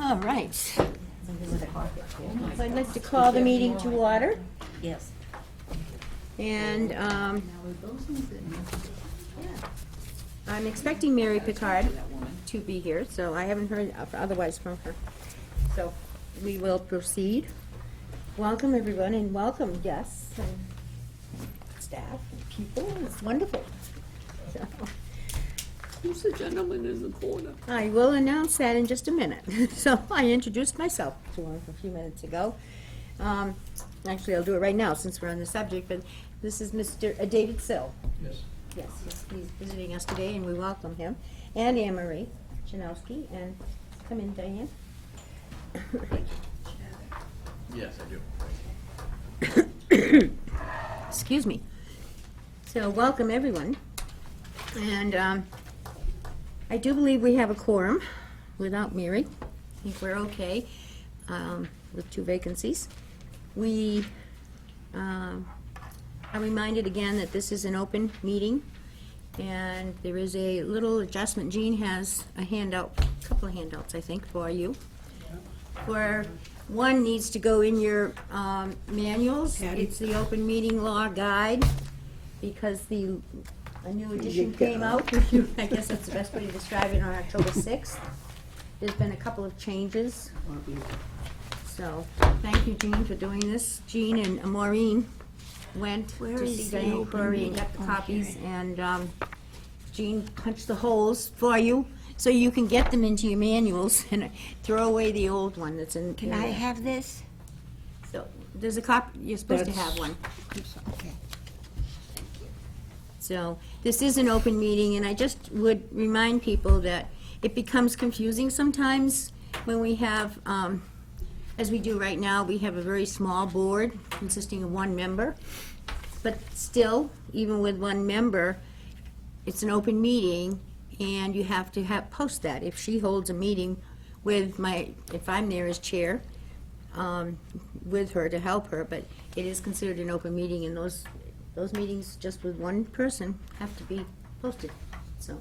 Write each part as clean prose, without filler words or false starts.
All right. So I'd like to call the meeting to order. Yes. And I'm expecting Mary Picard to be here, so I haven't heard otherwise from her. So we will proceed. Welcome, everyone, and welcome guests and staff and people. It's wonderful. So Who's the gentleman in the corner? I will announce that in just a minute. So I introduced myself to him a few minutes ago. Actually, I'll do it right now since we're on the subject, but this is Mr. David Sill. Yes. Yes, he's visiting us today, and we welcome him. And Anne Marie Janowski, and come in, Diane. Yes, I do. Excuse me. So welcome, everyone. And I do believe we have a quorum without Mary. I think we're okay with 2 vacancies. We are reminded again that this is an open meeting, and there is a little adjustment. Jean has a handout, a couple of handouts, I think, for you. Where one needs to go in your manuals. It's the open meeting law guide, because a new edition came out. I guess that's the best way to describe it, on October 6th. There's been a couple of changes. So, thank you, Jean, for doing this. Jean and Maureen went to see Diane Corey and got the copies, and Jean punched the holes for you, so you can get them into your manuals and throw away the old one that's in. Can I have this? So, there's a copy, you're supposed to have one. Okay. So, this is an open meeting, and I just would remind people that it becomes confusing sometimes when we have, as we do right now, we have a very small board consisting of 1 member. But still, even with 1 member, it's an open meeting, and you have to post that. If she holds a meeting with if I'm there as chair, with her to help her, but it is considered an open meeting, and those meetings just with 1 person have to be posted. So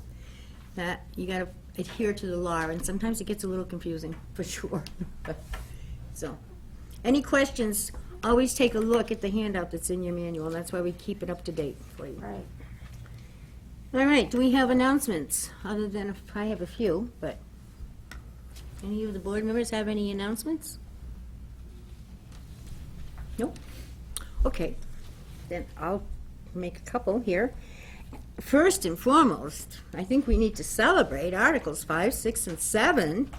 that, you gotta adhere to the law, and sometimes it gets a little confusing, for sure. So, any questions, always take a look at the handout that's in your manual. That's why we keep it up to date for you. Right. All right, do we have announcements? Other than, if I have a few, but any of the board members have any announcements? Nope. Okay, then I'll make a couple here. First and foremost, I think we need to celebrate Articles 5, 6, and 7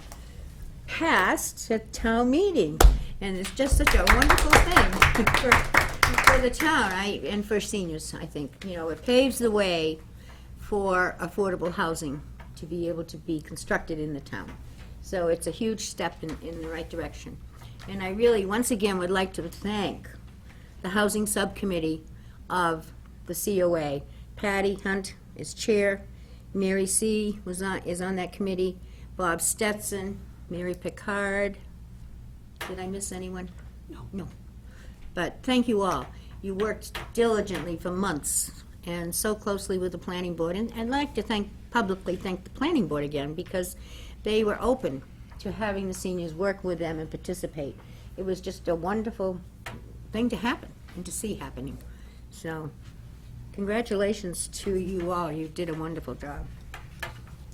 passed at town meeting. And it's just such a wonderful thing for the town, and for seniors, I think. You know, it paves the way for affordable housing to be able to be constructed in the town. So it's a huge step in the right direction. And I really, once again, would like to thank the Housing Subcommittee of the COA. Patty Hunt is chair, Mary C. is on that committee, Bob Stetson, Mary Picard. Did I miss anyone? No. But thank you all. You worked diligently for months and so closely with the planning board. And I'd like to publicly thank the planning board again, because they were open to having the seniors work with them and participate. It was just a wonderful thing to happen and to see happening. So, congratulations to you all. You did a wonderful job.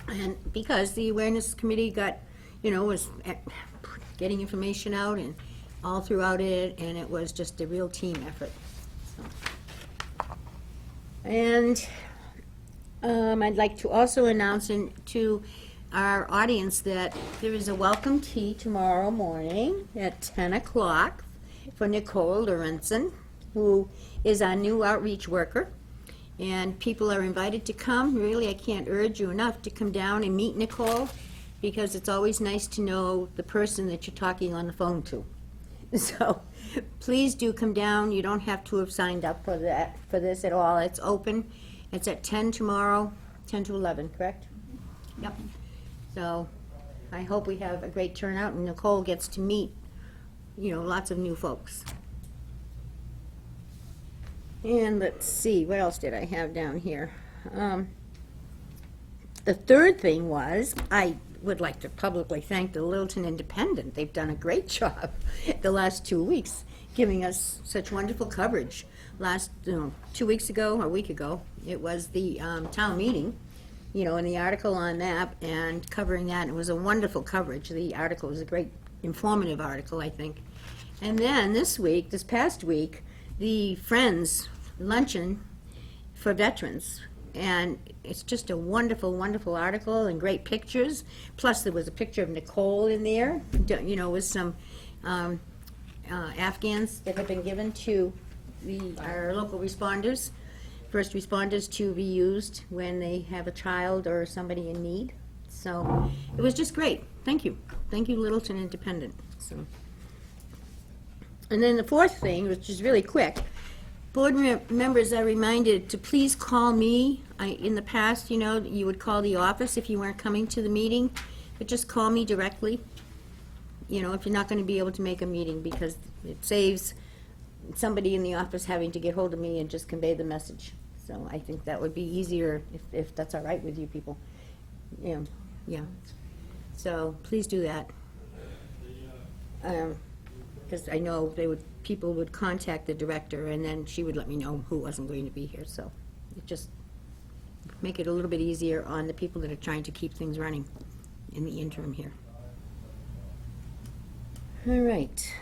And because the awareness committee was getting information out and all throughout it, and it was just a real team effort. So. And I'd like to also announce to our audience that there is a welcome tea tomorrow morning at 10 o'clock for Nicole Lorenzen, who is our new outreach worker. And people are invited to come. Really, I can't urge you enough to come down and meet Nicole, because it's always nice to know the person that you're talking on the phone to. So please do come down. You don't have to have signed up for this at all. It's open. It's at 10 tomorrow, 10 to 11, correct? Yep. So I hope we have a great turnout, and Nicole gets to meet, lots of new folks. And let's see, what else did I have down here? The third thing was, I would like to publicly thank the Littleton Independent. They've done a great job the last 2 weeks, giving us such wonderful coverage. Last, 2 weeks ago, or a week ago, it was the town meeting, and the article on that, and covering that. It was a wonderful coverage. The article was a great informative article, I think. And then this past week, the Friends luncheon for veterans. And it's just a wonderful, wonderful article and great pictures. Plus, there was a picture of Nicole in there, with some Afghans that have been given to our local responders, first responders, to be used when they have a child or somebody in need. So it was just great. Thank you. Thank you, Littleton Independent. So. And then the fourth thing, which is really quick, board members are reminded to please call me. In the past, you would call the office if you weren't coming to the meeting, but just call me directly, if you're not going to be able to make a meeting, because it saves somebody in the office having to get hold of me and just convey the message. So I think that would be easier if that's all right with you people. Yeah. So please do that. Because I know people would contact the director, and then she would let me know who wasn't going to be here. So it just make it a little bit easier on the people that are trying to keep things running in the interim here. All right.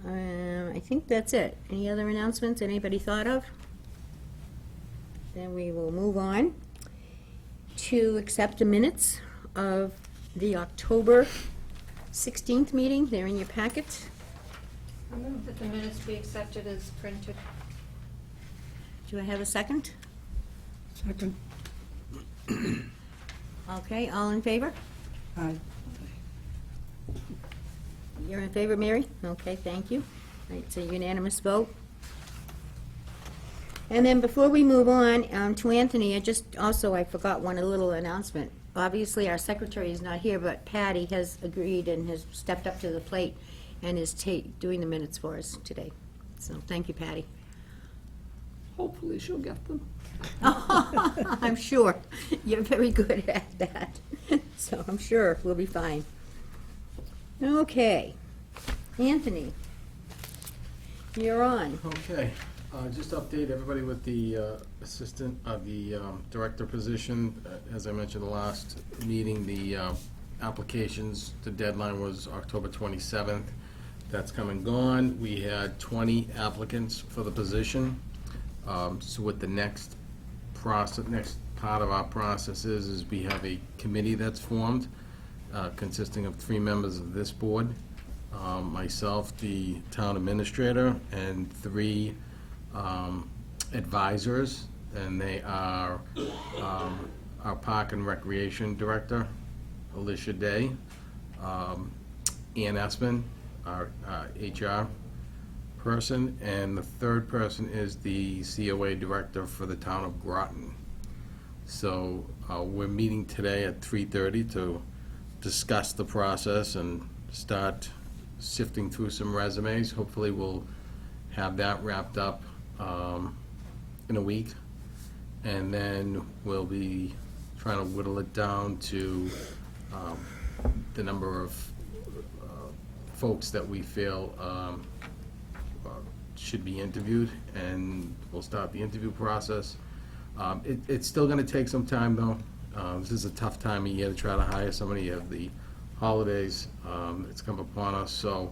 I think that's it. Any other announcements anybody thought of? Then we will move on to accept the minutes of the October 16th meeting. They're in your packet. I move that the minutes be accepted as printed. Do I have a second? Second. Okay, all in favor? Aye. You're in favor, Mary? Okay, thank you. All right, it's a unanimous vote. And then before we move on to Anthony, I forgot one little announcement. Obviously, our secretary is not here, but Patty has agreed and has stepped up to the plate and is doing the minutes for us today. So thank you, Patty. Hopefully she'll get them. I'm sure. You're very good at that. So I'm sure we'll be fine. Okay. Anthony, you're on. Okay, just update everybody with the assistant, the director position. As I mentioned the last meeting, the applications, the deadline was October 27th. That's come and gone. We had 20 applicants for the position. So what the next part of our process is we have a committee that's formed, consisting of 3 members of this board, myself, the town administrator, and 3 advisors, and they are our Park and Recreation Director, Alicia Day, Ann Espin, our HR person, and the third person is the COA Director for the town of Groton. So we're meeting today at 3:30 to discuss the process and start sifting through some resumes. Hopefully we'll have that wrapped up in a week, and then we'll be trying to whittle it down to the number of folks that we feel should be interviewed, and we'll start the interview process. It's still going to take some time, though. This is a tough time of year to try to hire somebody. You have the holidays that's come upon us, so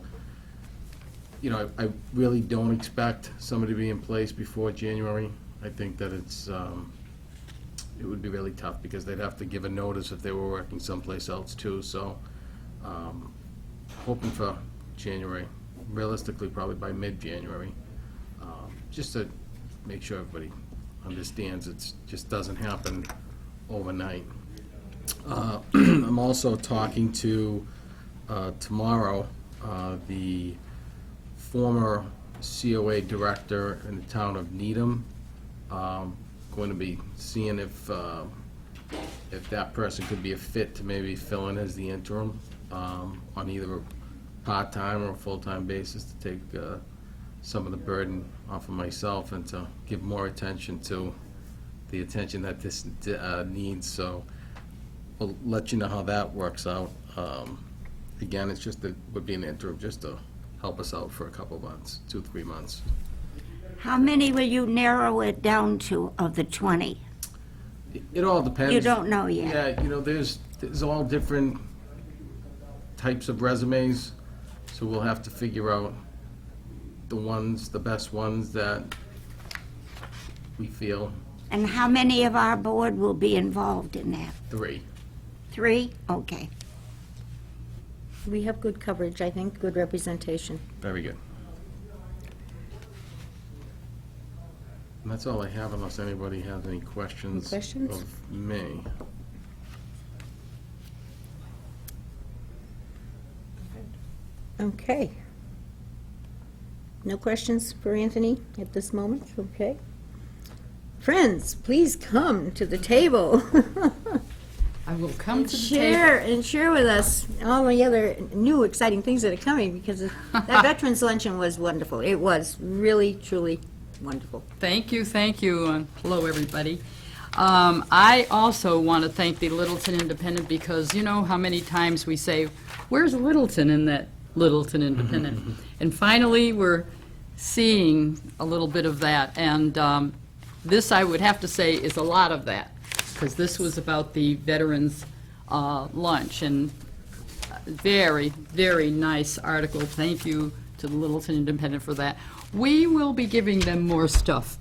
I really don't expect somebody to be in place before January. I think that it would be really tough, because they'd have to give a notice if they were working someplace else too. So hoping for January, realistically probably by mid-January, just to make sure everybody understands it just doesn't happen overnight. I'm also talking to tomorrow the former COA director in the town of Needham. Going to be seeing if that person could be a fit to maybe fill in as the interim on either a part-time or a full-time basis, to take some of the burden off of myself and to give more attention to the attention that this needs. So we'll let you know how that works out. Again, it's just, it would be an interim, just to help us out for a couple months, 2-3 months. How many will you narrow it down to of the 20? It all depends. You don't know yet. Yeah, there's all different types of resumes, so we'll have to figure out the best ones that we feel. And how many of our board will be involved in that? 3. 3? Okay. We have good coverage, I think, good representation. Very good. And that's all I have, unless anybody has any questions. Any questions? Of me. Okay. No questions for Anthony at this moment? Okay. Friends, please come to the table. I will come to the table. Share with us all the other new exciting things that are coming, because that Veterans Luncheon was wonderful. It was really, truly wonderful. Thank you, and hello, everybody. I also want to thank the Littleton Independent, because you know how many times we say, where's Littleton in that Littleton Independent? And finally, we're seeing a little bit of that, and this, I would have to say, is a lot of that, because this was about the Veterans Lunch, and very, very nice article. Thank you to the Littleton Independent for that. We will be giving them more stuff.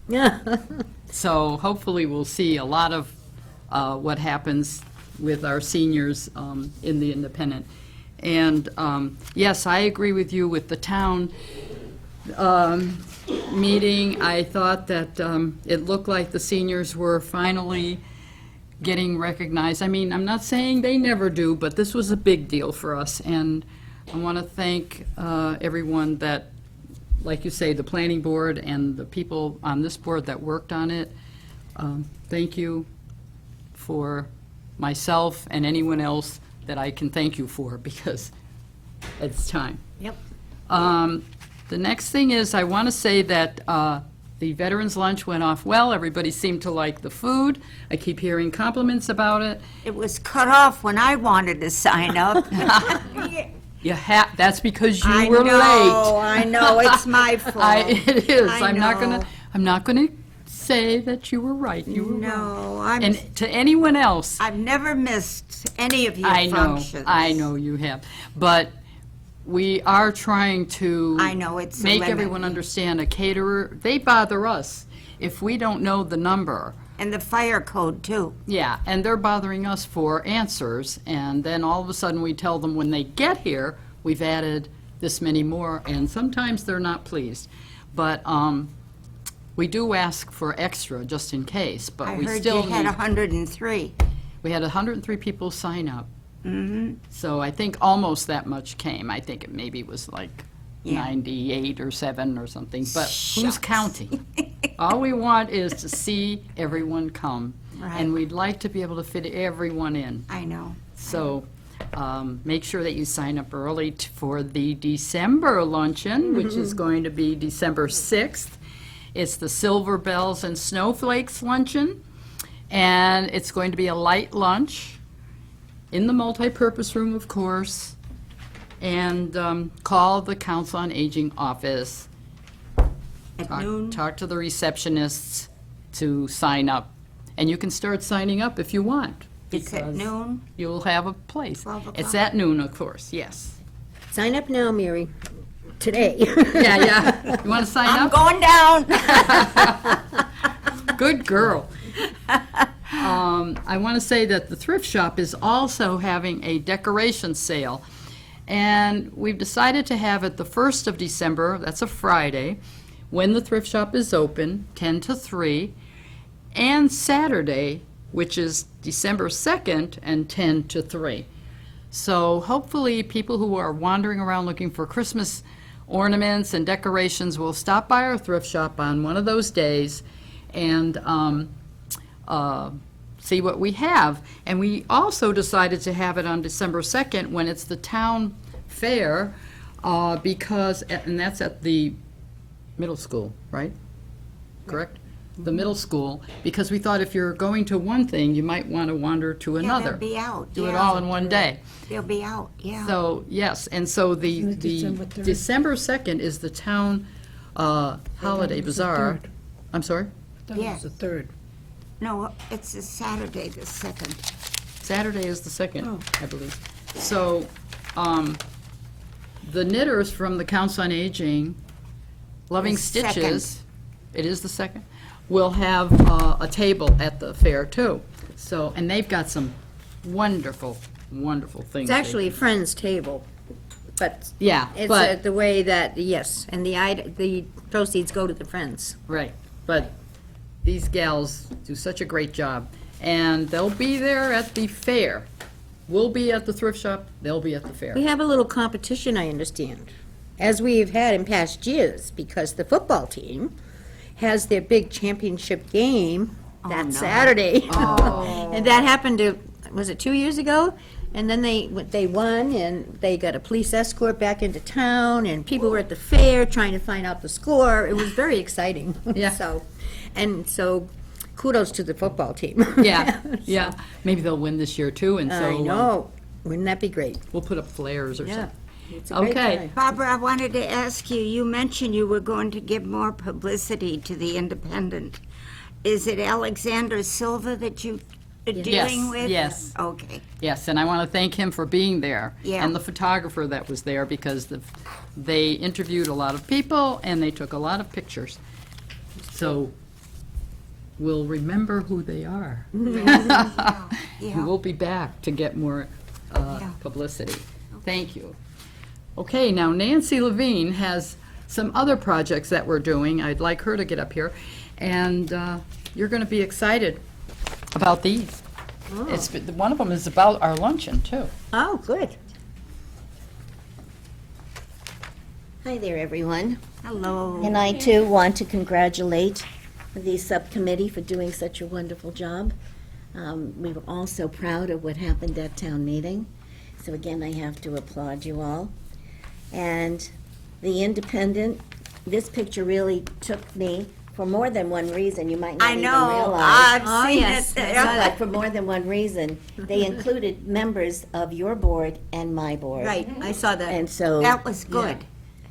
So hopefully we'll see a lot of what happens with our seniors in the Independent. And yes, I agree with you with the town meeting. I thought that it looked like the seniors were finally getting recognized. I mean, I'm not saying they never do, but this was a big deal for us. And I want to thank everyone that, like you say, the planning board and the people on this board that worked on it. Thank you for myself and anyone else that I can thank you for, because it's time. Yep. The next thing is, I want to say that the Veterans Lunch went off well. Everybody seemed to like the food. I keep hearing compliments about it. It was cut off when I wanted to sign up. That's because you I were know, late. I know, it's my fault. It is. I I'm not know. gonna say that you were right. You were wrong. No, And to anyone else, I've never missed any of your I functions. know you have. But we are trying to I know, it's a make limit. everyone understand, a caterer, they bother us if we don't know the number. And the fire code, too. Yeah, and they're bothering us for answers, and then all of a sudden we tell them when they get here, we've added this many more, and sometimes they're not pleased. But we do ask for extra, just in case, but I we heard still you had need. 103. We had 103 people sign up. So I think almost that much came. I think it maybe was like Yeah. 98 or 7 or something, but who's Shucks. counting? All we want is to see everyone come. Right. And we'd like to be able to fit everyone in. I know. So make sure that you sign up early for the December luncheon, which is going to be December 6th. It's the Silver Bells and Snowflakes luncheon, and it's going to be a light lunch in the multipurpose room, of course, and call the Council on Aging office. At noon? Talk to the receptionists to sign up. And you can start signing up if you want. It's at because noon? You'll have a place. 12 o'clock? It's at noon, of course, yes. Sign up now, Mary, today. Yeah. You want to sign I'm up? going down. Good girl. I want to say that the thrift shop is also having a decoration sale. And we've decided to have it the 1st of December, that's a Friday, when the thrift shop is open, 10 to 3, and Saturday, which is December 2nd, and 10 to 3. So hopefully people who are wandering around looking for Christmas ornaments and decorations will stop by our thrift shop on one of those days and see what we have. And we also decided to have it on December 2nd when it's the town fair, because, and that's at the middle school, right? Correct? the middle school, because we thought if you're going to one thing, you might want to wander to Yeah, another. they'll be out. Do it yeah. all in one day. They'll be out, yeah. So, yes, and so the Isn't it December 3rd? December 2nd is the town holiday it was the bazaar. 3rd. I'm sorry? I thought it Yeah. was the 3rd. No, it's a Saturday, the 2nd. Saturday is the 2nd, Oh. I believe. So, the knitters from the Council on Aging, Loving The 2nd. Stitches, it is the 2nd, will have a table at the fair, too. So, and they've got some wonderful, wonderful things. It's actually a friend's table, but Yeah, it's but, the way that, yes, and the proceeds go to the friends. right, but these gals do such a great job. And they'll be there at the fair. We'll be at the thrift shop, they'll be at the fair. We have a little competition, I understand, as we've had in past years, because the football team has their big championship game that no. Saturday. And that happened was it 2 years ago? And then they won, and they got a police escort back into town, and people were at the fair trying to find out the score. It was very exciting. Yeah. So kudos to the football team. Yeah, yeah, maybe they'll win this year, too, and so. I know. Wouldn't that be great? We'll put up flares or Yeah. something. It's a great Okay. time. Barbara, I wanted to ask you, you mentioned you were going to give more publicity to the Independent. Is it Alexander Silva that you are dealing with? yes. Okay. Yes, and I want to thank him for being there. Yeah. And the photographer that was there, because they interviewed a lot of people, and they took a lot of pictures. So we'll remember who they are. Yeah. We'll be back to get more Yeah. publicity. Thank you. Okay, now Nancy Levine has some other projects that we're doing. I'd like her to get up here, and you're going to be excited about these. One of them is about our luncheon, too. Oh, good. Hi there, everyone. Hello. And I too want to congratulate the subcommittee for doing such a wonderful job. We were all so proud of what happened at town meeting. So again, I have to applaud you all. And the Independent, this picture really took me for more than one reason. You might not I even know, realize. I've seen yes. it. But for more than one reason, they included members of your board and my board. Right, I saw that. And so. That was good.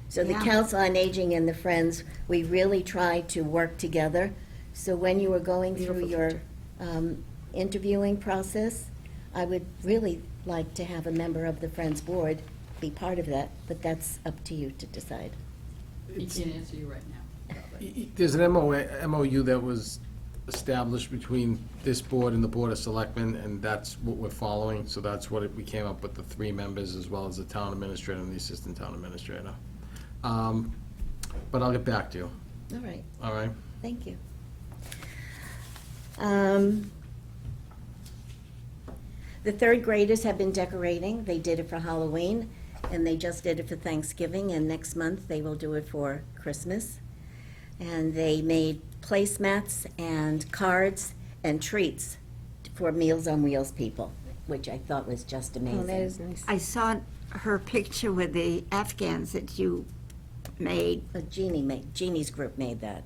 So the Yeah. Council on Aging and the Friends, we really tried to work together. So when you were going through your interviewing process, I would really like to have a member of the Friends Board be part of that, but that's up to you to decide. He can't answer you right now. There's an MOU that was established between this board and the Board of Selectmen, and that's what we're following. So that's what we came up with, the 3 members, as well as the town administrator and the assistant town administrator. But I'll get back to you, All right, all right? thank you. The third graders have been decorating. They did it for Halloween, and they just did it for Thanksgiving, and next month they will do it for Christmas. And they made placemats and cards and treats for Meals on Wheels people, which I thought was just amazing. Oh, that is nice. I saw her picture with the Afghans that you made. Jeannie's group made that.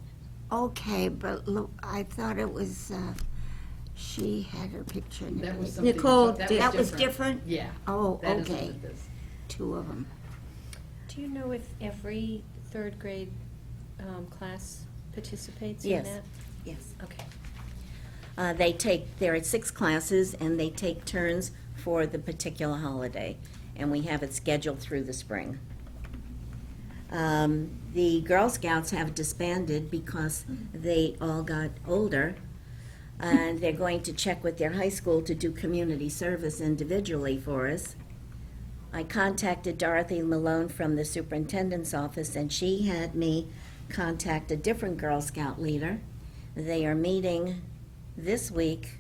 Okay, but look, I thought it was, she had her picture in That was it. something. Nicole That was different? Yeah. Oh, That is okay. what it is. 2 of them. Do you know if every third grade class participates in Yes. that? Yes. Okay. There are 6 classes, and they take turns for the particular holiday, and we have it scheduled through the spring. The Girl Scouts have disbanded because they all got older, and they're going to check with their high school to do community service individually for us. I contacted Dorothy Malone from the superintendent's office, and she had me contact a different Girl Scout leader. They are meeting this week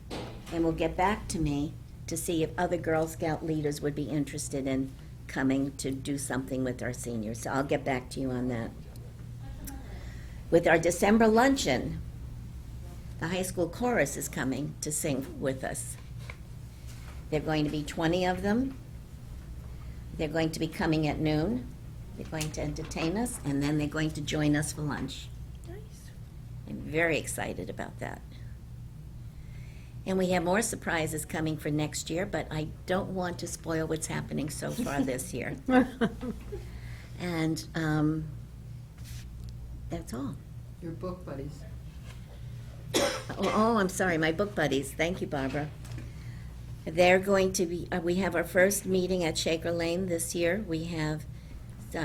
and will get back to me to see if other Girl Scout leaders would be interested in coming to do something with our seniors. So I'll get back to you on that. With our December luncheon, the high school chorus is coming to sing with us. There are going to be 20 of them. They're going to be coming at noon. They're going to entertain us, and then they're going to join us for lunch. Nice. I'm very excited about that. And we have more surprises coming for next year, but I don't want to spoil what's happening so far this year. And that's all. Your book buddies. Oh, I'm sorry, my book buddies. Thank you, Barbara. They're going to be, we have our first meeting at Shaker Lane this year. We have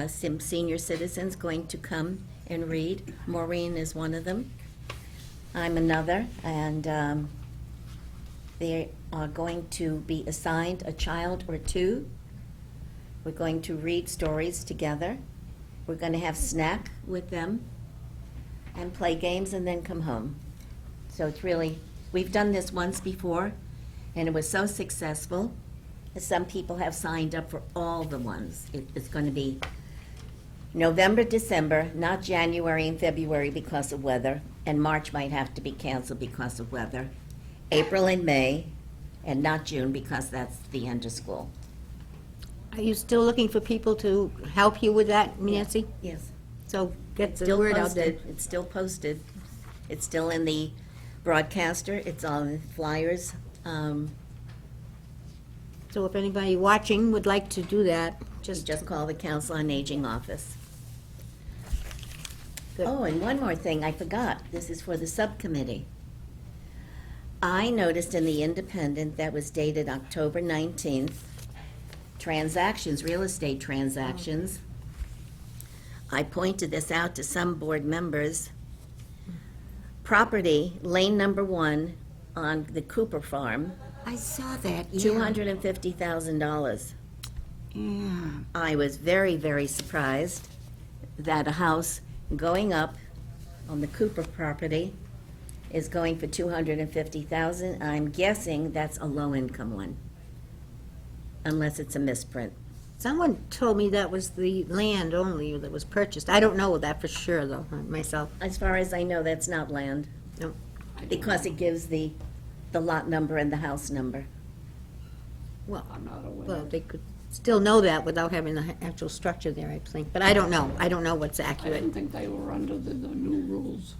some senior citizens going to come and read. Maureen is one of them. I'm another, and they are going to be assigned a child or two. We're going to read stories together. We're going to have snack with them and play games and then come home. So it's really, we've done this once before, and it was so successful. Some people have signed up for all the ones. It's going to be November, December, not January and February because of weather, and March might have to be canceled because of weather. April and May, and not June because that's the end of school. Are you still looking for people to help you with that, Nancy? Yes. So get the Still word out there. posted. It's still posted. It's still in the broadcaster. It's on the flyers. So if anybody watching would like to do that, Just call the Council on Aging office. Good. Oh, and one more thing, I forgot. This is for the subcommittee. I noticed in the Independent that was dated October 19th, transactions, real estate transactions. I pointed this out to some board members. Property, lane number 1 on the Cooper Farm, I saw that, yeah. $250,000. Yeah. I was very, very surprised that a house going up on the Cooper property is going for $250,000. I'm guessing that's a low-income one, unless it's a misprint. someone told me that was the land only that was purchased. I don't know that for sure, though, myself. As far as I know, that's not land, No. because it gives the lot number and the house number. Well, I'm not aware. well, they could still know that without having the actual structure there, I think. But I don't know. I don't know what's I accurate. didn't think they were under the new rules.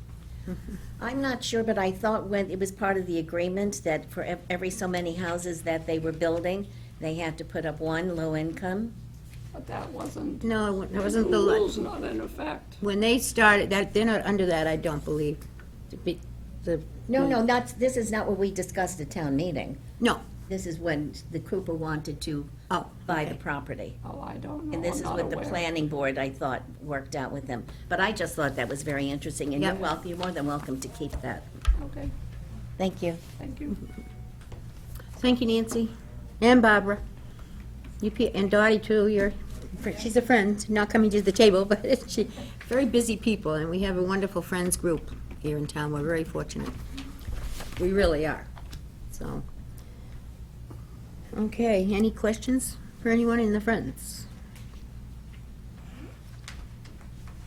I'm not sure, but I thought when it was part of the agreement that for every so many houses that they were building, they had to put up one low income. But that wasn't. No, it wasn't The the, rules not in effect. when they started, that, they're not under that, I don't believe. The No, not, this is not what we discussed at town meeting. No. This is when the Cooper wanted to Oh, buy the okay. property. Oh, I don't know. And this I'm is not what the aware. planning board, I thought, worked out with them. But I just thought that was very interesting, and you're Yep. welcome, you're more than welcome to keep that. Okay, Thank you. thank you. Thank you, Nancy. And Barbara. And Dottie, too. She's a friend, not coming to the table, but very busy people, and we have a wonderful friends group here in town. We're very fortunate. We really are. So, okay, any questions for anyone in the Friends?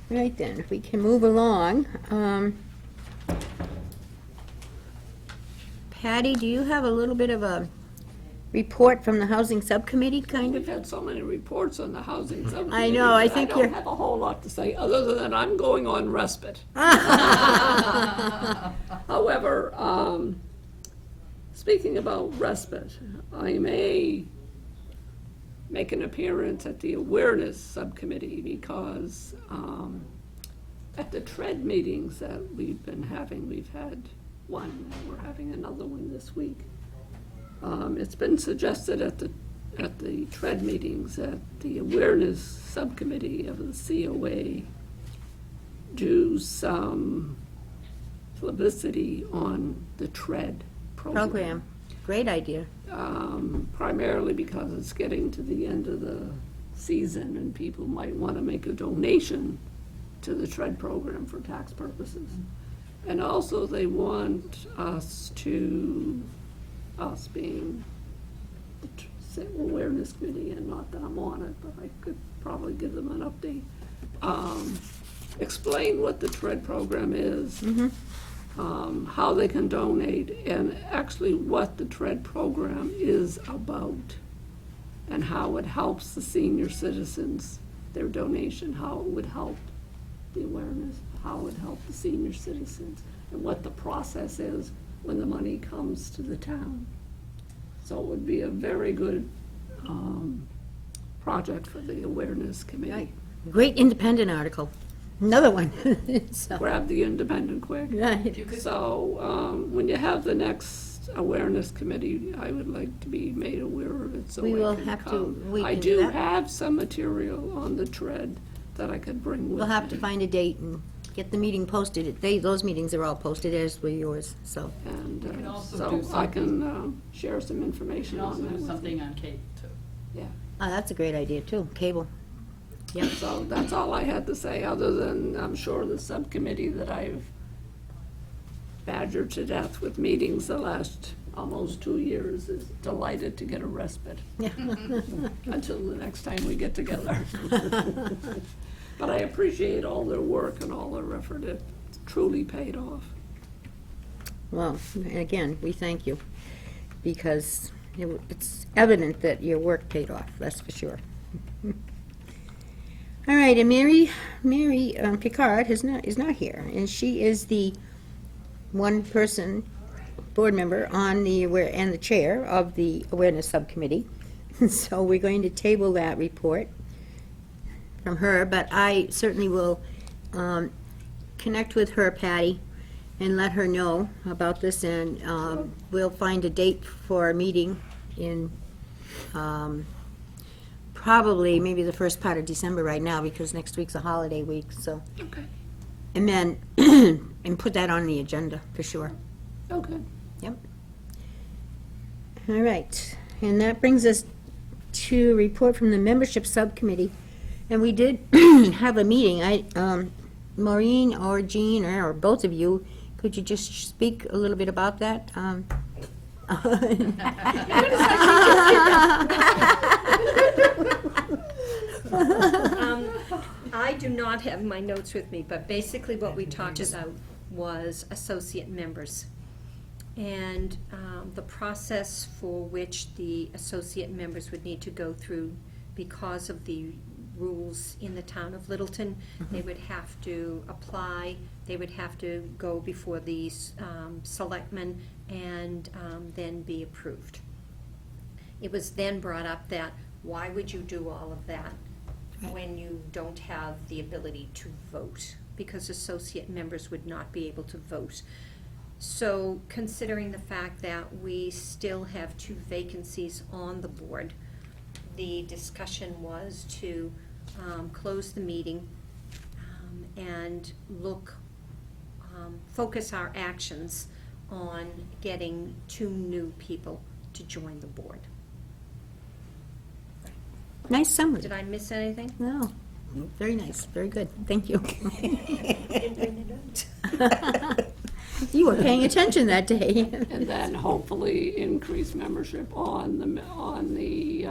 Right then, if we can move along. Patty, do you have a little bit of a report from the Housing Subcommittee, kind of? We've had so many reports on the housing subcommittee. I know, I that think I don't you're- have a whole lot to say, other than I'm going on respite. However, speaking about respite, I may make an appearance at the awareness subcommittee because at the TRED meetings that we've been having, we've had one, and we're having another one this week. It's been suggested at the TRED meetings that the awareness subcommittee of the COA do some publicity on the TRED Program. Great idea. primarily because it's getting to the end of the season and people might want to make a donation to the TRED program for tax purposes. And also they want us being the awareness committee, and not that I'm on it, but I could probably give them an update. Explain what the TRED program is, how they can donate, and actually what the TRED program is about, and how it helps the senior citizens, their donation, how it would help the awareness. how it would help the senior citizens and what the process is when the money comes to the town. So it would be a very good project for the awareness committee. Great independent article. Another one. So, Grab the independent quick. right. So, when you have the next awareness committee, I would like to be made aware of it so We I will can have to- come. we I can do do that. have some material on the tread that I could bring with me. We'll have to find a date and get the meeting posted. Those meetings are all posted, as were yours, so. And can also so do I something. can share some You information can on also that do with you. something on cable, too. Yeah, That's a great idea, too, cable. so that's all I had to say, other than I'm sure the subcommittee that I've badgered to death with meetings the last almost 2 years is delighted to get a respite until the next time we get together. But I appreciate all their work and all their effort. It truly paid off. Well, again, we thank you, because it's evident that your work paid off, that's for sure. All right, and Mary Picard is not here, and she is the one-person board member on the and the chair of the Awareness Subcommittee. So we're going to table that report from her, but I certainly will connect with her, Patty, and let her know about this, and we'll find a date for a meeting in probably maybe the first part of December right now, because next week's a holiday week, so. Okay. And then, and put that on the agenda, for sure. Okay. Yep. All right, and that brings us to a report from the membership subcommittee. And we did have a meeting. Maureen or Jean, or both of you, could you just speak a little bit about that? I do not have my notes with me, but basically what we talked about was associate members. And the process for which the associate members would need to go through because of the rules in the town of Littleton. They would have to apply, they would have to go before the selectmen and then be approved. It was then brought up that, why would you do all of that when you don't have the ability to vote? Because associate members would not be able to vote. So considering the fact that we still have 2 vacancies on the board, the discussion was to close the meeting and focus our actions on getting 2 new people to join the board. Nice summary. Did I miss anything? No, very nice, very good, thank you. You were paying attention that day. And then hopefully increase membership on the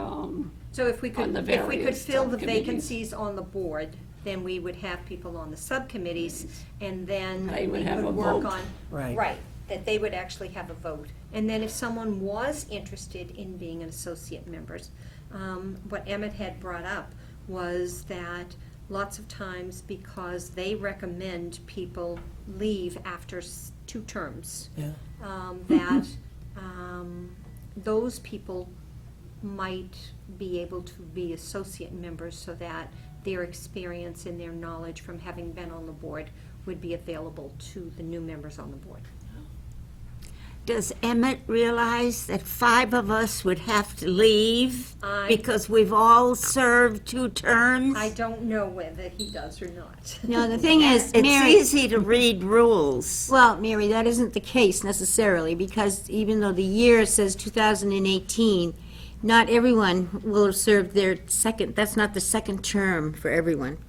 So if we On could, the if we could various fill the subcommittees. vacancies on the board, then we would have people on the subcommittees, and then They would we have a would work vote. on. Right. Right, that they would actually have a vote. And then if someone was interested in being an associate members, what Emmett had brought up was that lots of times, because they recommend people leave after 2 terms. Yeah. That those people might be able to be associate members so that their experience and their knowledge from having been on the board would be available to the new members on the board. Does Emmett realize that 5 of us would have to leave because we've all served 2 terms? I don't know whether he does or not. No, the thing is, It's Mary, easy to read rules. well, Mary, that isn't the case necessarily, because even though the year says 2018, not everyone will have served their second, that's not the second term for everyone.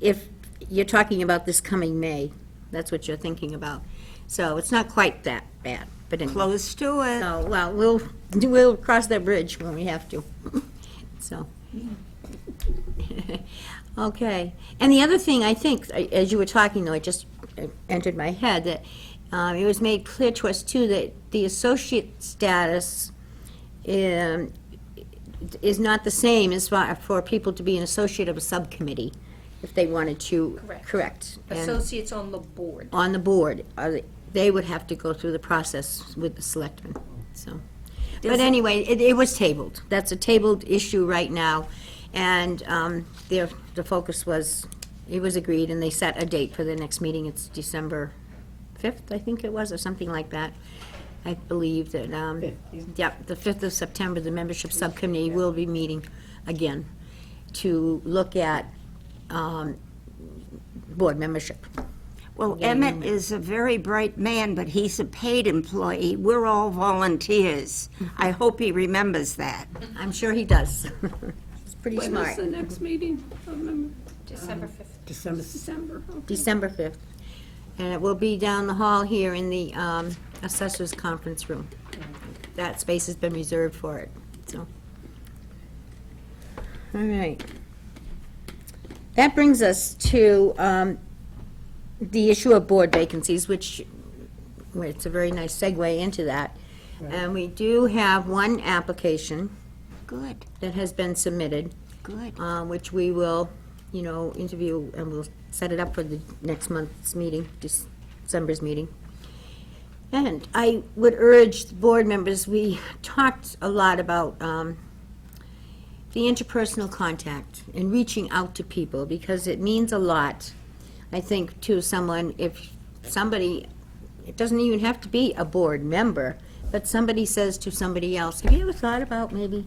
If you're talking about this coming May, that's what you're thinking about. So it's not quite that bad, but anyway. Close to it. So, well, we'll cross that bridge when we have to. So. Okay. And the other thing, I think, as you were talking, though, it just entered my head, that it was made clear to us, too, that the associate status is not the same as for people to be an associate of a subcommittee. if they wanted to. Correct. Correct. And Associates on the board. on the board, they would have to go through the process with the selectmen, so. But anyway, it was tabled. That's a tabled issue right now. And the focus was, it was agreed, and they set a date for the next meeting. It's December 5th, I think it was, or something like that. I believe that, the 5th of September, the membership subcommittee will be meeting again to look at board membership. Well, Emmett is a very bright man, but he's a paid employee. We're all volunteers. I hope he remembers that. I'm sure he does. He's pretty When is smart. the next meeting? I remember. December 5th. December. Okay. December 5th. And it will be down the hall here in the Assessors Conference Room. That space has been reserved for it, so. All right. That brings us to the issue of board vacancies, which, it's a very nice segue into that. And we do have one application Good, that has been submitted, good. which we will, interview, and we'll set it up for the next month's meeting, December's meeting. And I would urge the board members, we talked a lot about the interpersonal contact and reaching out to people, because it means a lot, I think, to someone. If somebody, it doesn't even have to be a board member, but somebody says to somebody else, have you ever thought about maybe,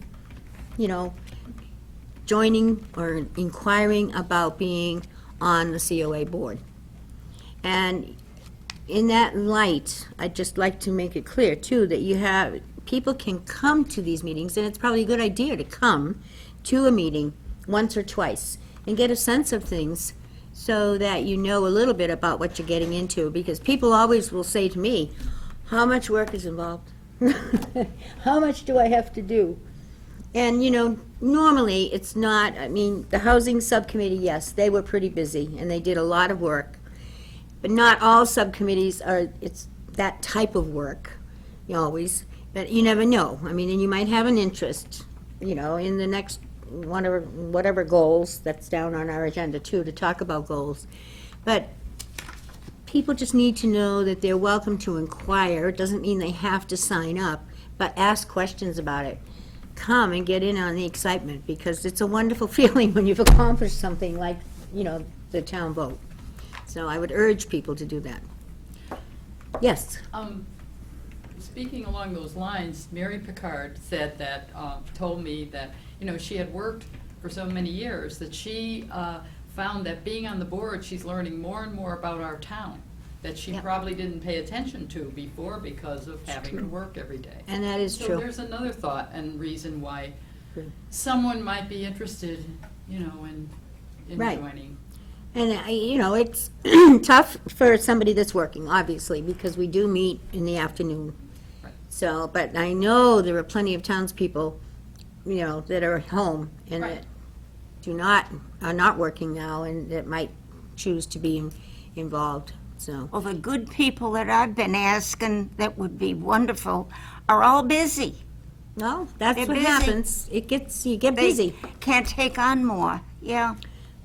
joining or inquiring about being on the COA board? And in that light, I'd just like to make it clear, too, that people can come to these meetings, and it's probably a good idea to come to a meeting once or twice and get a sense of things, so that you know a little bit about what you're getting into, because people always will say to me, how much work is involved? How much do I have to do? And, normally, it's not, the housing subcommittee, yes, they were pretty busy, and they did a lot of work, but not all subcommittees it's that type of work, always, but you never know. And you might have an interest, in the next whatever goals that's down on our agenda, too, to talk about goals. But people just need to know that they're welcome to inquire. It doesn't mean they have to sign up, but ask questions about it. Come and get in on the excitement, because it's a wonderful feeling when you've accomplished something like, the town vote. So I would urge people to do that. Yes? Speaking along those lines, Mary Picard said that, told me that, she had worked for so many years that she found that being on the board, she's learning more and more about our town that she Yep. probably didn't pay attention to before because of having to work every day. And that is So true. there's another thought and reason why Good. someone might be interested, in Right. joining. And, it's tough for somebody that's working, obviously, because we do meet in the afternoon. Right. So, but I know there are plenty of townspeople, that are at home and Right. that are not working now, and that might choose to be involved, so. Well, the good people that I've been asking that would be wonderful are all busy. No, that's They're what busy. happens. You get They busy. can't take on more, yeah.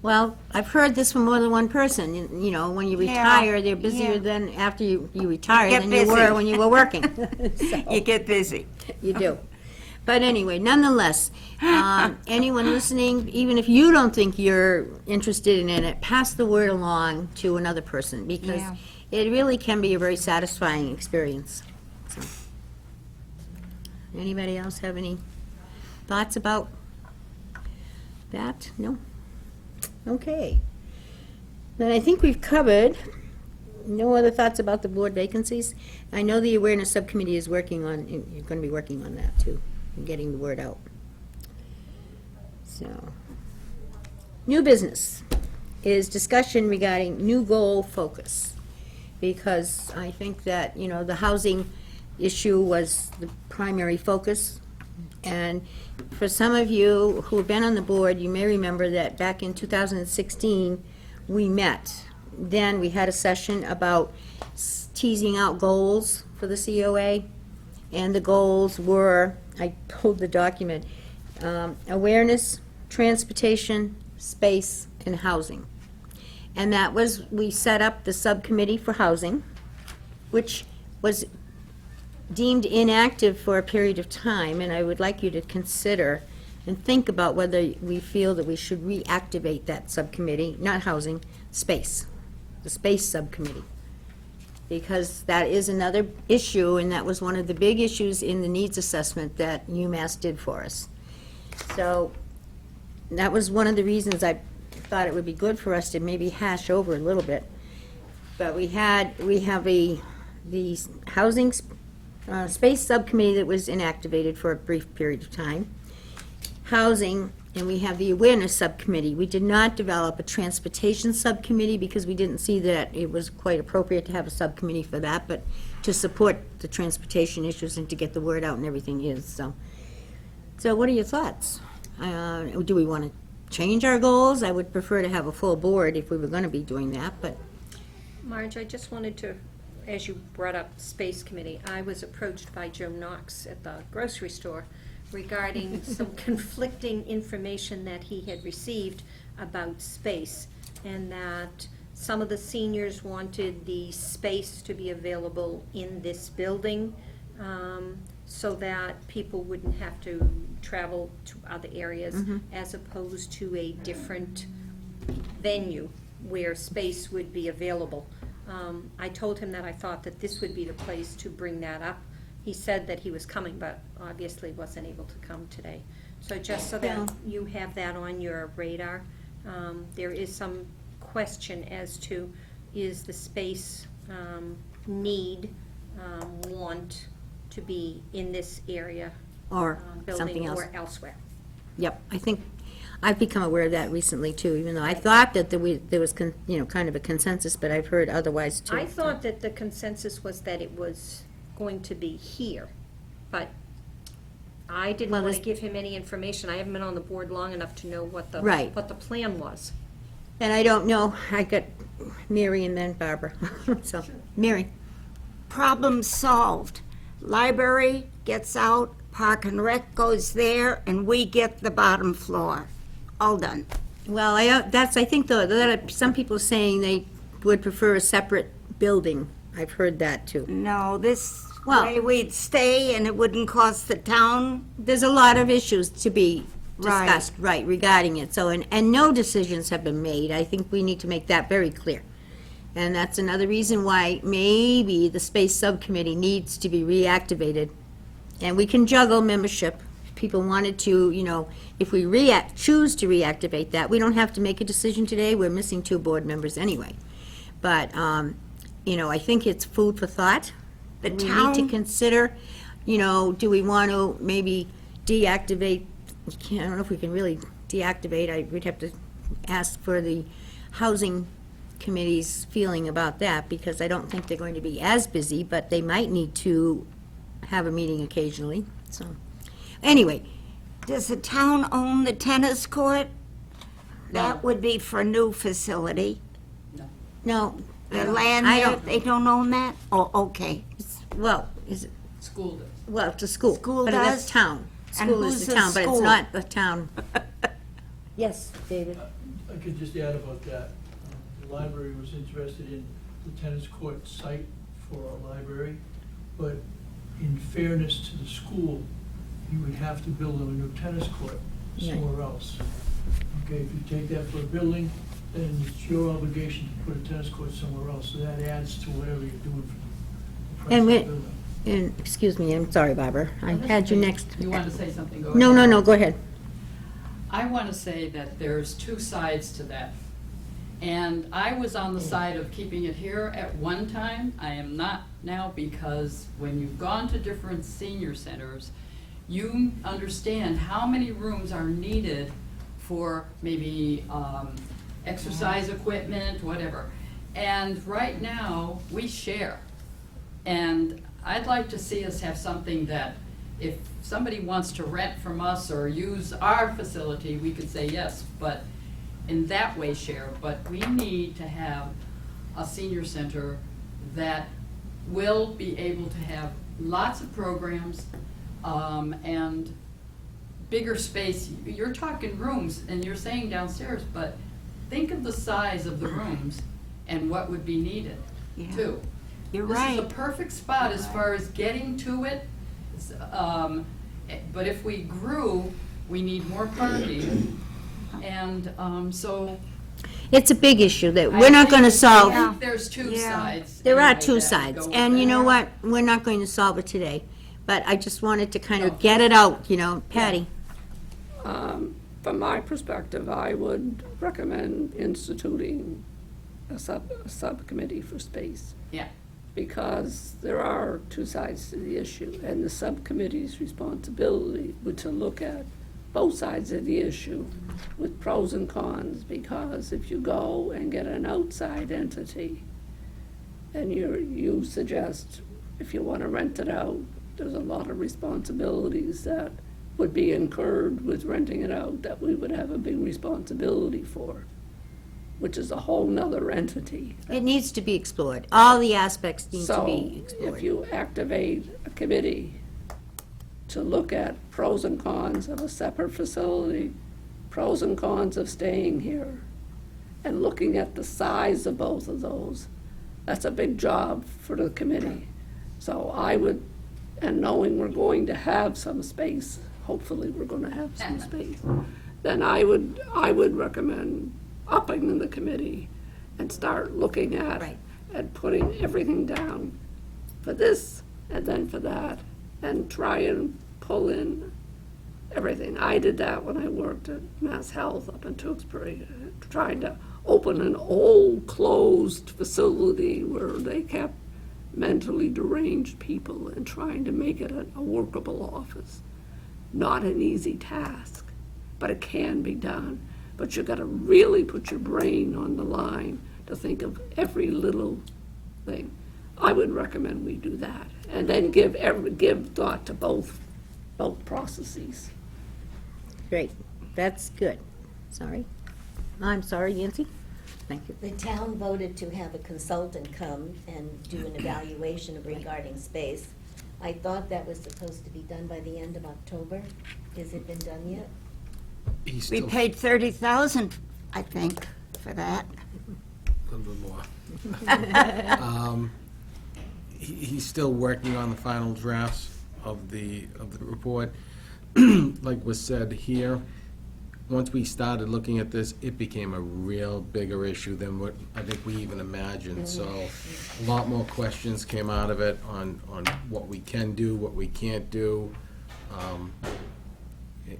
Well, I've heard this from more than one person. When you Yeah, retire, they're busier yeah. than after you retire Get than busy. you were when you were working. So, You get busy. you do. But anyway, nonetheless, anyone listening, even if you don't think you're interested in it, pass the word along to another person, because Yeah. it really can be a very satisfying experience. So, anybody else have any thoughts about that? No? Okay. Then I think we've covered. No other thoughts about the board vacancies? I know the awareness subcommittee is working on, you're going to be working on that too, and getting the word out. So, new business is discussion regarding new goal focus. Because I think that, the housing issue was the primary focus. And for some of you who have been on the board, you may remember that back in 2016, we met. Then we had a session about teasing out goals for the COA. And the goals were, I pulled the document, awareness, transportation, space, and housing. And that was, we set up the subcommittee for housing, which was deemed inactive for a period of time, and I would like you to consider and think about whether we feel that we should reactivate that subcommittee, not housing, space, the space subcommittee. Because that is another issue, and that was one of the big issues in the needs assessment that UMass did for us. So that was one of the reasons I thought it would be good for us to maybe hash over a little bit. But we have the housing space subcommittee that was inactivated for a brief period of time. Housing, and we have the awareness subcommittee. We did not develop a transportation subcommittee because we didn't see that it was quite appropriate to have a subcommittee for that, but to support the transportation issues and to get the word out and everything is, so. So what are your thoughts? Do we want to change our goals? I would prefer to have a full board if we were going to be doing that, but, Marge, I just wanted to, as you brought up Space Committee, I was approached by Joe Knox at the grocery store regarding some conflicting information that he had received about space, and that some of the seniors wanted the space to be available in this building, so that people wouldn't have to travel to other areas, as opposed to a different venue where space would be available. I told him that I thought that this would be the place to bring that up. He said that he was coming, but obviously wasn't able to come today. So just so that you have that on your radar, there is some question as to, is the space want to be in this area, or building, something else. or elsewhere? Yep, I think, I've become aware of that recently too, even though I thought that there was, kind of a consensus, but I've heard otherwise too. I thought that the consensus was that it was going to be here, but I didn't Well, want to this- give him any information. I haven't been on the board long enough to know what the, Right. what the plan was. And I don't know, I got Mary and then Barbara, so, Mary. Problem solved. Library gets out, Park and Rec goes there, and we get the bottom floor. All done. Well, I think though, that some people are saying they would prefer a separate building. I've heard that too. No, this Well- way we'd stay and it wouldn't cost the town. There's a lot of issues to be Right. discussed, right, regarding it, so, and no decisions have been made. I think we need to make that very clear. And that's another reason why maybe the space subcommittee needs to be reactivated. And we can juggle membership. If people wanted to, if we choose to reactivate that, we don't have to make a decision today. We're missing 2 board members anyway. But, I think it's food for thought. The We need to town- consider, do we want to maybe deactivate, I don't know if we can really deactivate, we'd have to ask for the housing committee's feeling about that, because I don't think they're going to be as busy, but they might need to have a meeting occasionally, so. Anyway, Does the town own the tennis court? That would be for a new facility. no. The land I there, don't- they don't own that? Oh, okay. Well, is it, School does. well, it's a school. School But that's does? town. And School who's is the the town, but it's school? not the town. Yes, David? I could just add about that. The library was interested in the tennis court site for a library, but in fairness to the school, you would have to build them a new tennis court somewhere else. Okay, if you take that for a building, then it's your obligation to put a tennis court somewhere else, so that adds to whatever you're doing for the price And of the we- building. And, excuse me, I'm sorry, Barbara. I had you next. You want to say something? Go No, ahead. no, go ahead. I want to say that there's 2 sides to that. And I was on the side of keeping it here at one time. I am not now, because when you've gone to different senior centers, you understand how many rooms are needed for maybe exercise equipment, whatever. And right now, we share. And I'd like to see us have something that if somebody wants to rent from us or use our facility, we could say yes, but in that way share. But we need to have a senior center that will be able to have lots of programs and bigger space. You're talking rooms and you're saying downstairs, but think of the size of the rooms and what would be needed, Yeah. too. You're This is right. a perfect spot as far as getting to it. But if we grew, we need more parking. And so. It's a big issue that we're not gonna I solve. think there's two Yeah. sides. There are anyway, two that sides, go with and you that. know what? We're not going to solve it today. But I just wanted to kind of get it out, Patty. From my perspective, I would recommend instituting a subcommittee for space. Yeah. Because there are two sides to the issue, and the subcommittee's responsibility would to look at both sides of the issue with pros and cons, because if you go and get an outside entity, and you suggest if you want to rent it out, there's a lot of responsibilities that would be incurred with renting it out that we would have a big responsibility for, which is a whole nother entity. It needs to be explored. All the aspects need to So be if explored. you activate a committee to look at pros and cons of a separate facility, pros and cons of staying here, and looking at the size of both of those, that's a big job for the committee. So I would, and knowing we're going to have some space, hopefully we're gonna have some space, then I would recommend upping the committee and start looking at Right. and putting everything down for this and then for that, and try and pull in everything. I did that when I worked at Mass Health up in Tewksbury, trying to open an old closed facility where they kept mentally deranged people and trying to make it a workable office. Not an easy task, but it can be done. But you gotta really put your brain on the line to think of every little thing. I would recommend we do that, and then give thought to both processes. Great, that's good. Sorry. I'm sorry, Nancy? Thank you. The town voted to have a consultant come and do an evaluation regarding space. I thought that was supposed to be done by the end of October. Has it been done yet? He's We still paid 30,000, I think, for that. a little bit more. He's still working on the final drafts of the report. Like was said here, once we started looking at this, it became a real bigger issue than what I think we even imagined. So a lot more questions came out of it on what we can do, what we can't do.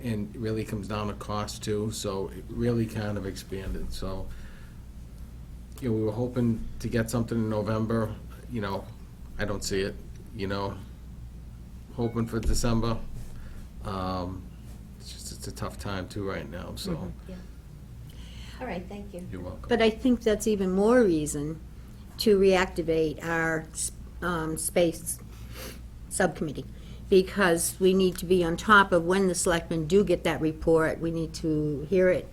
And it really comes down to cost too, so it really kind of expanded. So, we were hoping to get something in November, I don't see it, hoping for December. It's a tough time too right now, so All right, thank you. you're welcome. But I think that's even more reason to reactivate our space subcommittee, because we need to be on top of when the selectmen do get that report. We need to hear it,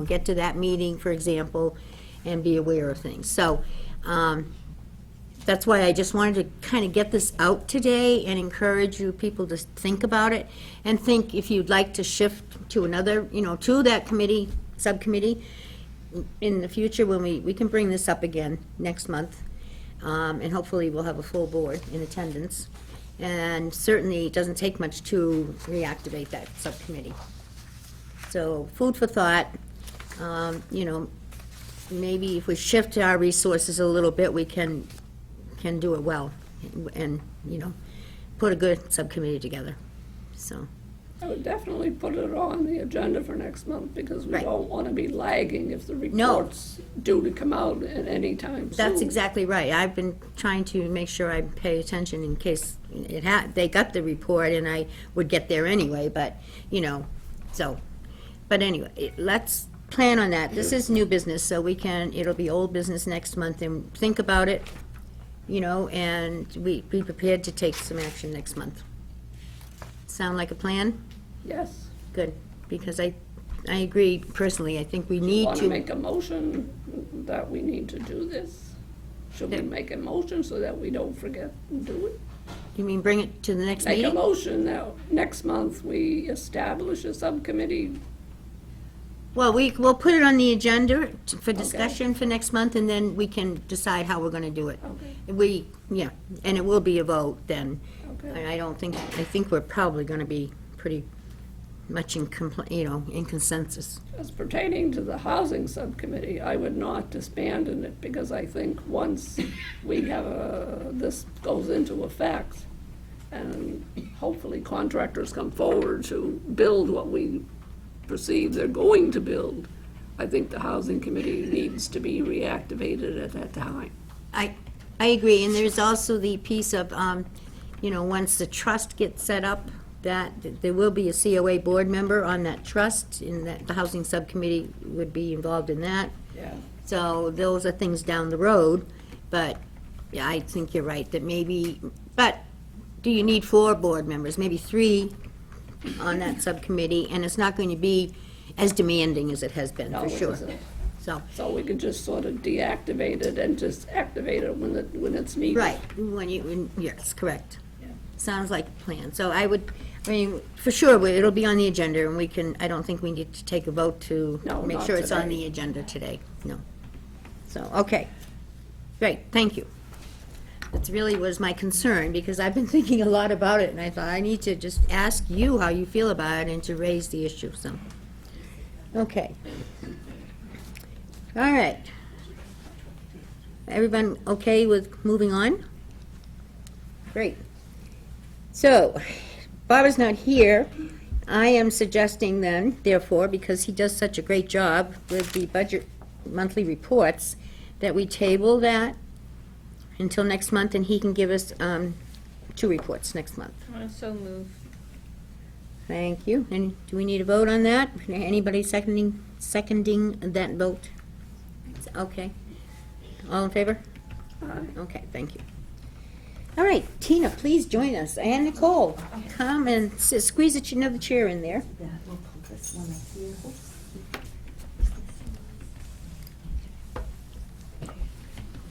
get to that meeting, for example, and be aware of things. So that's why I just wanted to kind of get this out today and encourage you people to think about it, and think if you'd like to shift to another, to that committee, subcommittee, in the future, when we can bring this up again next month, and hopefully we'll have a full board in attendance. And certainly, it doesn't take much to reactivate that subcommittee. So, food for thought, maybe if we shift our resources a little bit, we can do it well, and, put a good subcommittee together, so. I would definitely put it on the agenda for next month, because we Right. don't want to be lagging if the No. report's due to come out at any time soon. That's exactly right. I've been trying to make sure I pay attention in case they got the report, and I would get there anyway, but, so. But anyway, let's plan on that. This is new business, so it'll be old business next month, and think about it, and be prepared to take some action next month. Sound like a plan? Yes. Good, because I agree personally. I think we need Want to to. make a motion that we need to do this? Should we make a motion so that we don't forget and do it? You mean bring it to the next Make a meeting? motion that next month we establish a subcommittee Well, we'll put it on the agenda for discussion for next month, and then we can decide how we're gonna do it. Okay. Yeah, and it will be a vote then. Okay. And I think we're probably gonna be pretty much in in consensus. As pertaining to the housing subcommittee, I would not disband in it, because I think once we have, this goes into effect, and hopefully contractors come forward to build what we perceive they're going to build, I think the housing committee needs to be reactivated at that time. I agree, and there's also the piece of, once the trust gets set up, that there will be a COA board member on that trust, and that the housing subcommittee would be involved in that. Yeah. So those are things down the road, but, yeah, I think you're right, that maybe, but do you need 4 board members? Maybe 3 on that subcommittee, and it's not going to be as demanding as it has been, No, for it sure. isn't. So, So we can just sort of deactivate it and just activate it when it's needed. right, yes, correct. Sounds like a plan. So for sure, it'll be on the agenda, and I don't think we need to take a vote to No, make not sure it's on today. the agenda today, no. So, okay, great, thank you. That really was my concern, because I've been thinking a lot about it, and I thought I need to just ask you how you feel about it and to raise the issue, so. Okay. All right. Everyone okay with moving on? Great. So, Barbara's not here. I am suggesting then, therefore, because he does such a great job with the budget monthly reports, that we table that until next month, and he can give us 2 reports next month. So move. Thank you. And do we need a vote on that? Anybody seconding that vote? Okay. All in favor? Okay, thank you. All right, Tina, please join us, and Nicole, come and squeeze another chair in there. Yeah, we'll put this one up here.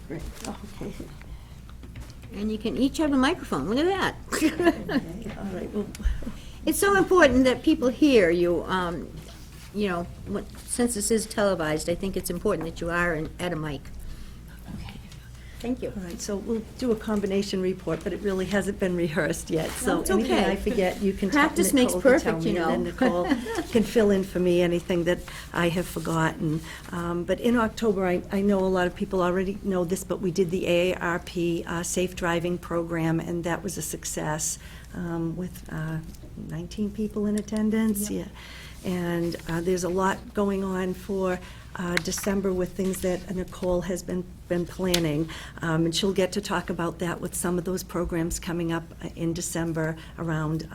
Great, okay. And you can each have a microphone, look at that. All right, well, It's so important that people hear you, since this is televised, I think it's important that you are at a mic. Thank you. All right, so we'll do a combination report, but it really hasn't been rehearsed yet. No, it's So anything okay. I forget, you can Practice Nicole makes can tell perfect, me, you know. And then Nicole can fill in for me anything that I have forgotten. But in October, I know a lot of people already know this, but we did the AARP Safe Driving Program, and that was a success with 19 people in attendance. Yeah. And there's a lot going on for December with things that Nicole has been planning. And she'll get to talk about that with some of those programs coming up in December around,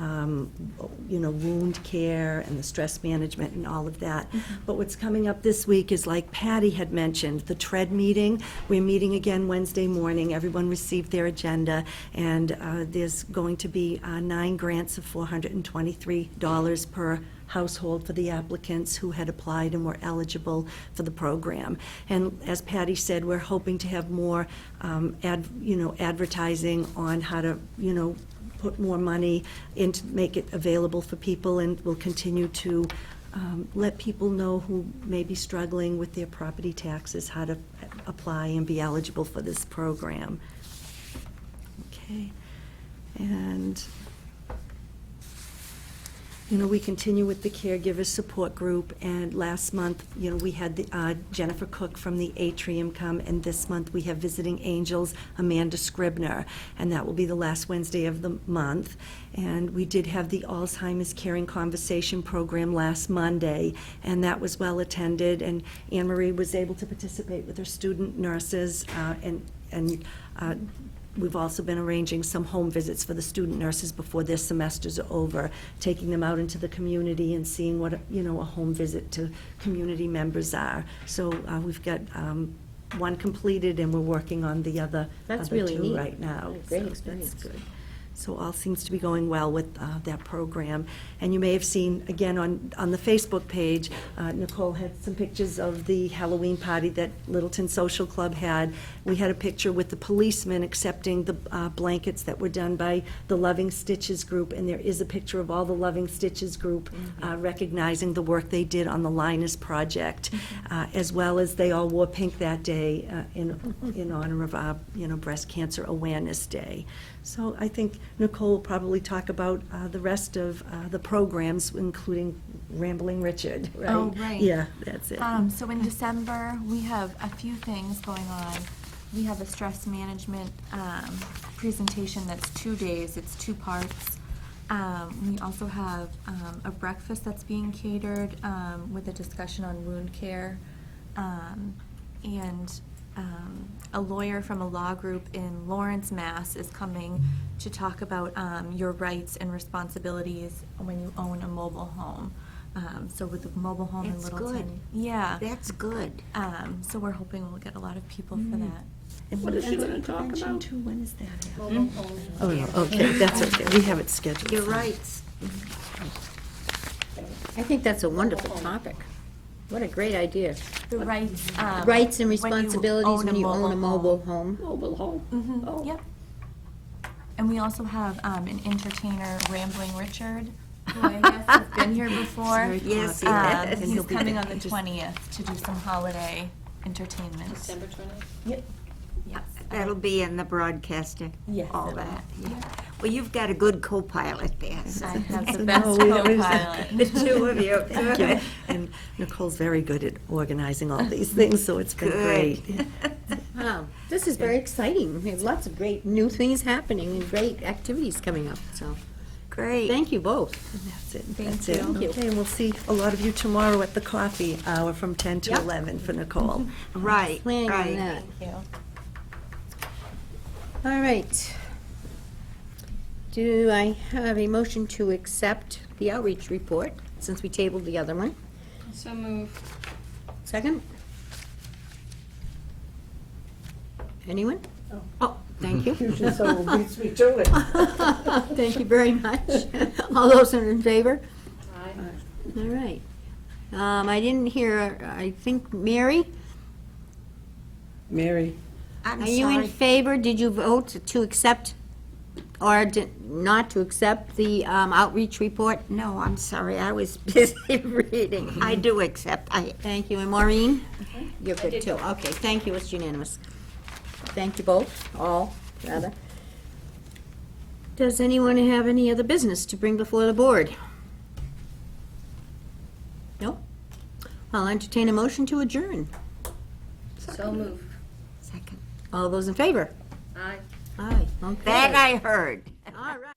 wound care and the stress management and all of that. But what's coming up this week is, like Patty had mentioned, the TREAD meeting. We're meeting again Wednesday morning. Everyone received their agenda, and there's going to be 9 grants of $423 per household for the applicants who had applied and were eligible for the program. And as Patty said, we're hoping to have more advertising on how to, put more money in to make it available for people, and we'll continue to let people know who may be struggling with their property taxes, how to apply and be eligible for this program. Okay, and we continue with the caregiver support group, and last month, we had the, Jennifer Cook from the Atrium come, and this month we have Visiting Angels, Amanda Scribner, and that will be the last Wednesday of the month. And we did have the Alzheimer's Caring Conversation program last Monday, and that was well attended, and Anne Marie was able to participate with her student nurses, and we've also been arranging some home visits for the student nurses before their semesters are over, taking them out into the community and seeing what, a home visit to community members are. So we've got one completed, and we're working on the other That's other really 2 neat. right now. Great So experience. that's good. So all seems to be going well with that program. And you may have seen, again, on the Facebook page, Nicole had some pictures of the Halloween party that Littleton Social Club had. We had a picture with the policemen accepting the blankets that were done by the Loving Stitches group, and there is a picture of all the Loving Stitches group recognizing the work they did on the Linus project, as well as they all wore pink that day in honor of Breast Cancer Awareness Day. So I think Nicole will probably talk about the rest of the programs, including Rambling Richard, right? Oh, right. Yeah, that's it. So in December, we have a few things going on. We have a stress management presentation that's 2 days, it's 2 parts. We also have a breakfast that's being catered with a discussion on wound care. And a lawyer from a law group in Lawrence, Mass. is coming to talk about your rights and responsibilities when you own a mobile home. So with the mobile home in That's Littleton. good. Yeah. That's good. So we're hoping we'll get a lot of people for that. And What is she that's gonna talk prevention about? too. When is that? Mobile home. Oh, no, okay, that's okay. We have it scheduled. Your rights. I think that's a wonderful topic. What a great idea. The rights. Rights and when you responsibilities when you own a mobile home. Mobile home. Oh. Yep. And we also have an entertainer, Rambling Richard, who I guess has been here before. Yes, he Um, has. and He's he'll be coming there. on the 20th to do some holiday entertainment. December 20th? Yes. That'll be in the broadcaster. Yes, All it will. that. Yeah. Well, you've got a good co-pilot there. So. I have the So best no, we always- co-pilot. The two of you. Thank you. And Nicole's very good at organizing all these things, so it's been Good. great. Wow, this is very exciting. We have lots of great new things happening and great activities coming up, so Great. thank you both. That's it. Thank That's it. you. Thank you. Okay, and we'll see a lot of you tomorrow at the coffee hour from 10 to Yep. 11 for Nicole. Right. Planning on right. that. Thank you. All right. Do I have a motion to accept the outreach report, since we tabled the other one? So moved. Second? Anyone? Oh, thank you. So beats me to it. Thank you very much. All those in favor? Aye. All right. I didn't hear, I think, Mary? Mary. I'm Are you in sorry. favor? Did you vote to accept or not to accept the outreach report? No, I'm sorry. I was busy reading. I do accept. Thank you. And Maureen? You're good too. Okay, thank you. It's unanimous. Thank you both, all, rather. Does anyone have any other business to bring before the board? No? I'll entertain a motion to adjourn. So moved. Second. All those in favor? Aye. Aye. Okay. That I heard. All right.